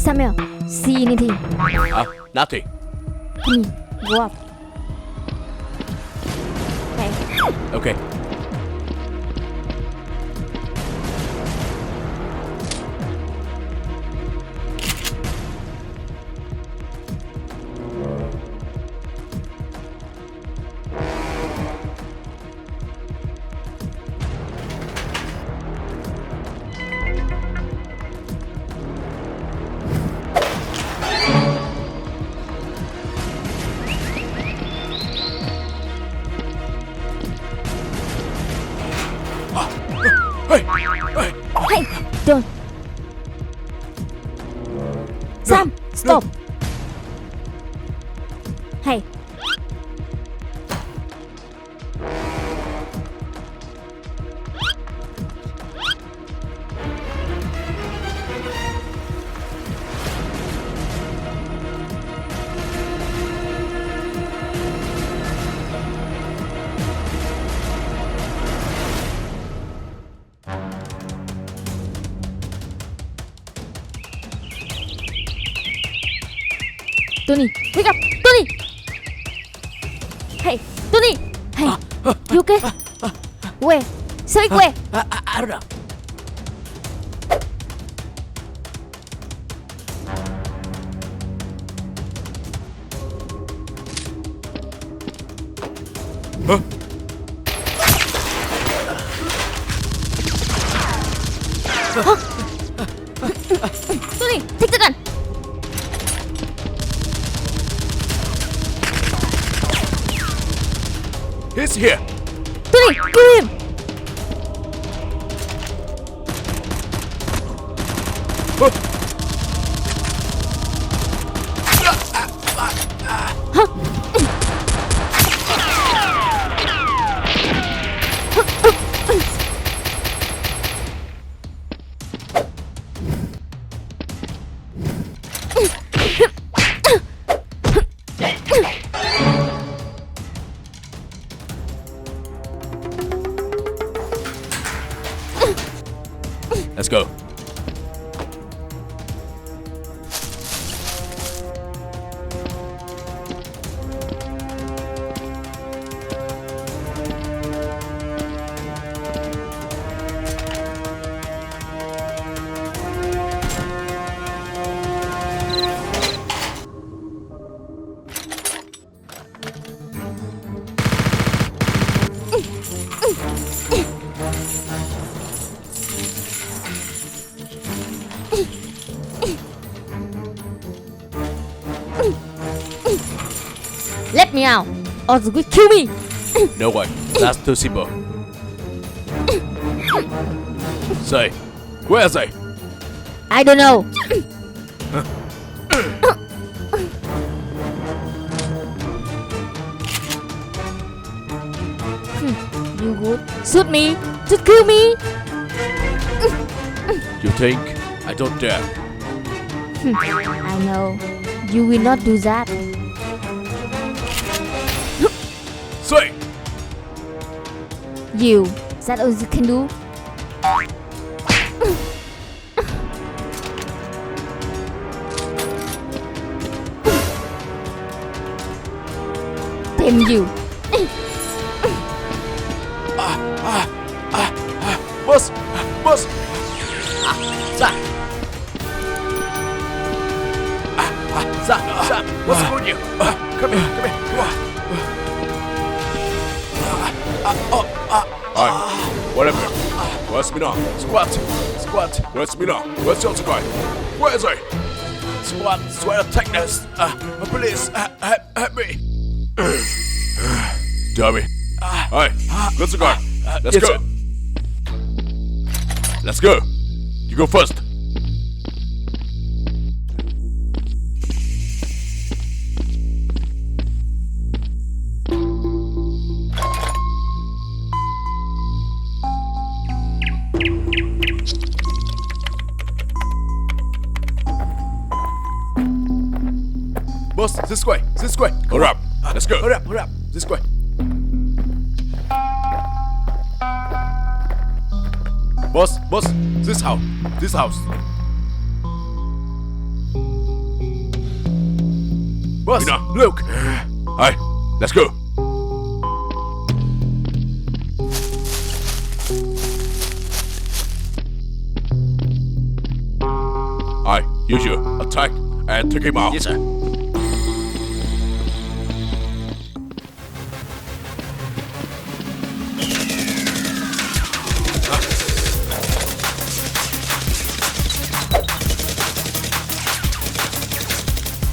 Samuel, see anything? Nothing. Come here, go up. Hey, Okay. Hey! Hey! hey, don't. Sam, stop. Hey, Tony, wake up, Tony. Hey, Tony. Hey, you okay? Where? Say where? I don't know. Huh? Tony, take the gun. He's here. Tony, kill him. Huh? Let's go. Let me out, or they will kill me. No way. That's too simple. Say, where are they? I don't know. You would shoot me, to kill me. You think I don't dare? I know. You will not do that. Say, You, that all you can do? Damn you. boss, boss. Sam, Sam, what's wrong with you? Come here, come here, come on. Alright, whatever. Where's Mina? Squat, squat. Where's Mina? Where's the other guy? Where is he? Squat, swear take this. Please, help me. Dummy. Alright, let's go. Let's go. Let's go. You go first. Boss, this way, this way. Hurry up. Let's go. Hurry up, this way. Boss, this house. Boss. Mina, look. Hi, let's go. Hi, use your attack and take him out. Yes, sir.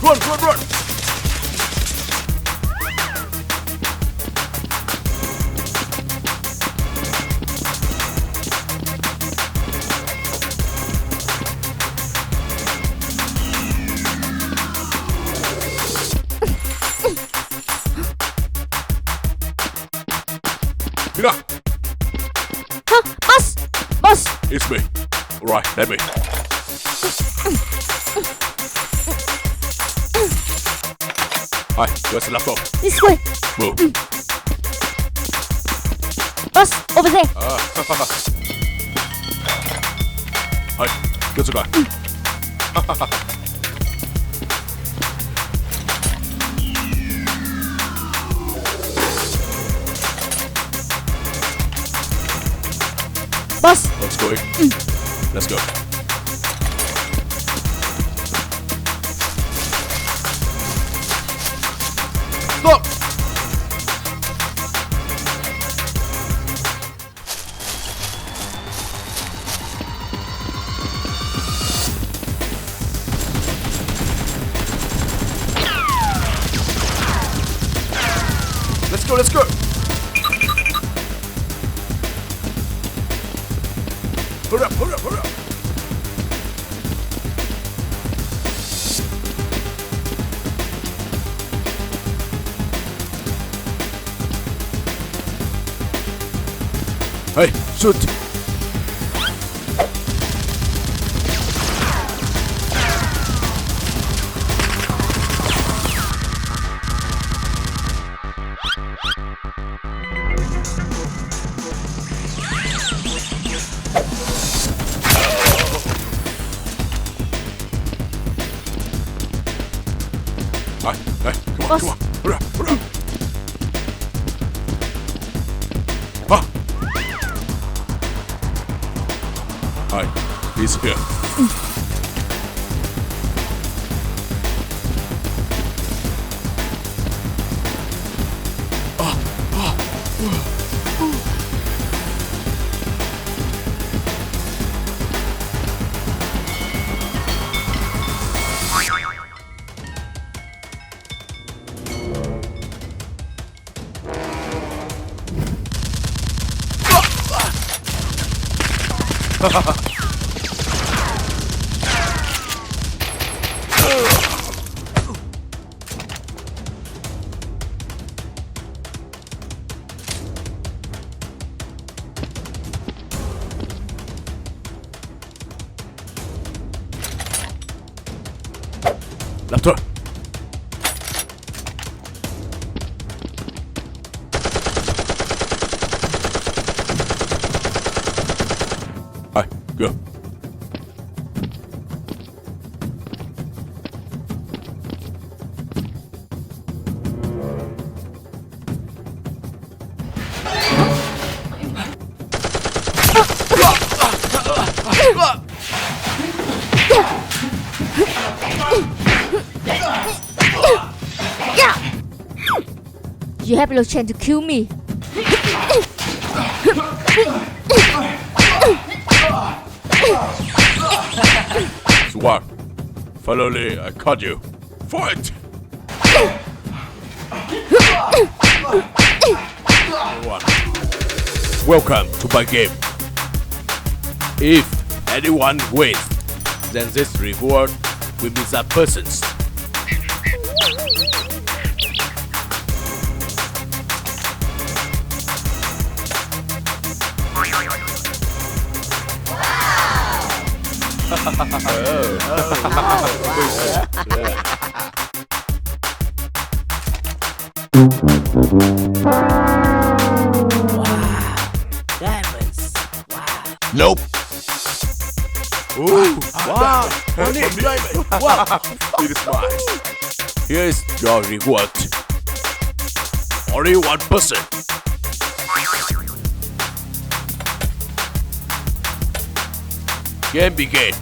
Run, run, run! Mina, Huh? Boss! Boss! it's me. Alright, let me. Hi, where's the laptop? This way! Move. Boss! Over there! Hi, get the guy. Boss! Let's go. Let's go. Stop! Let's go, let's go! Hurry up, hurry up, hurry up! Hey, shoot! Hey, come on, Boss. come on, hurry up, hurry up! Ah! Hi, he's here. Laptop. Hi, go. You have no chance to kill me. Swag. Finally, I caught you. Fight! Everyone, welcome to my game. If anyone wins, then this reward will be that person's. Diamonds. Wow. Nope. Ooh, wow. Wow. It is mine. Here is your reward. Only one person. Game begin.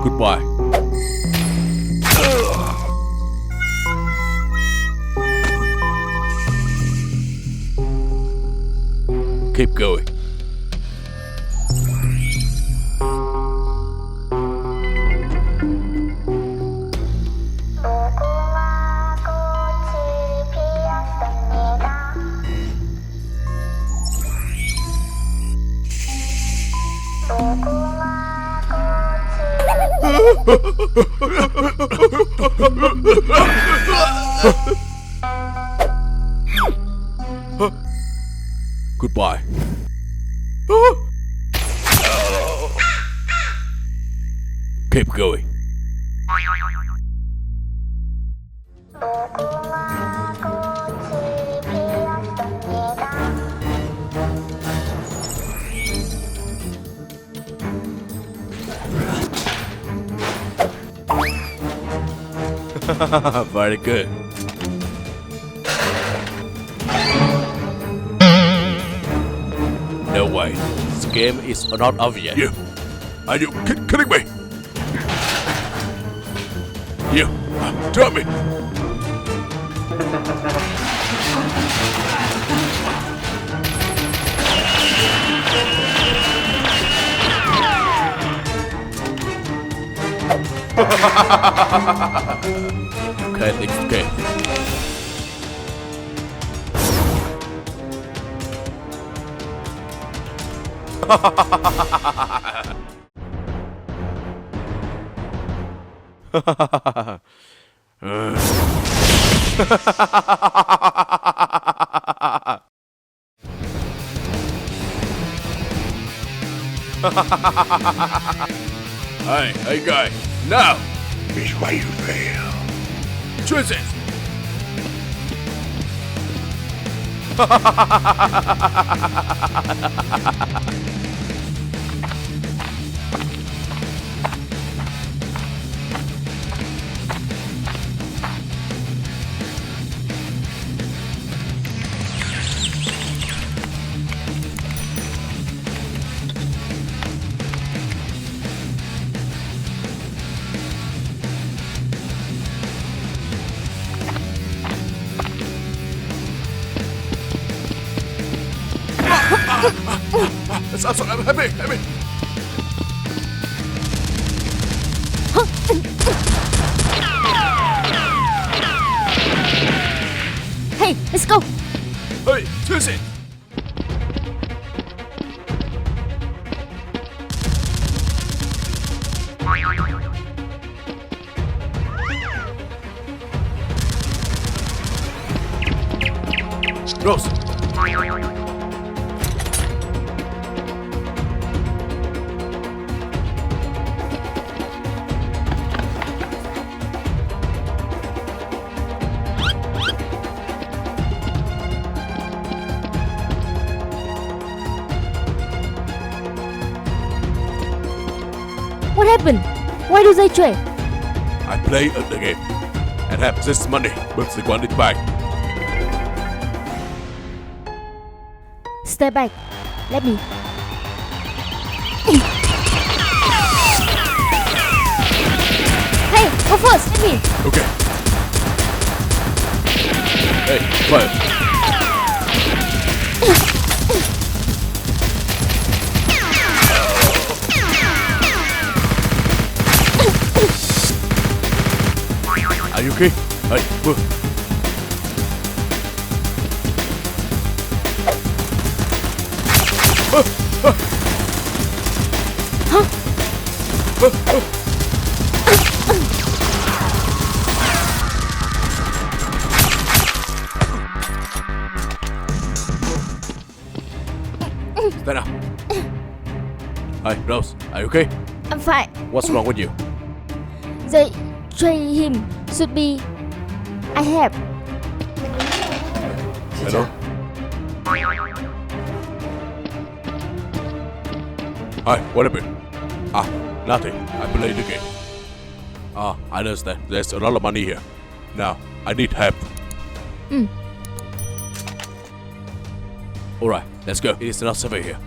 Goodbye. Keep going. Goodbye. Keep going. Very good. No way. This game is not over yet. You. Are you kidding me? You. Tell me. You can't escape. Hey guy, now! Is why you fail. Choose it! I'm happy. Hey, let's go. Hey, choose it. Rose. What happened? Why do they trade? I play the game and have this money with the one in the bank. Stay back. Let me. Hey, go first. Let me. Okay. Hey, fire. Are you okay? Hey, move. Stand up. Hey, Rose, are you okay? I'm fine. What's wrong with you? They trade him. Should be. I have. Hello? Hi, what happened? Nothing. I played the game. I understand. There's a lot of money here. Now, I need help. Alright, let's go. It is not safe here.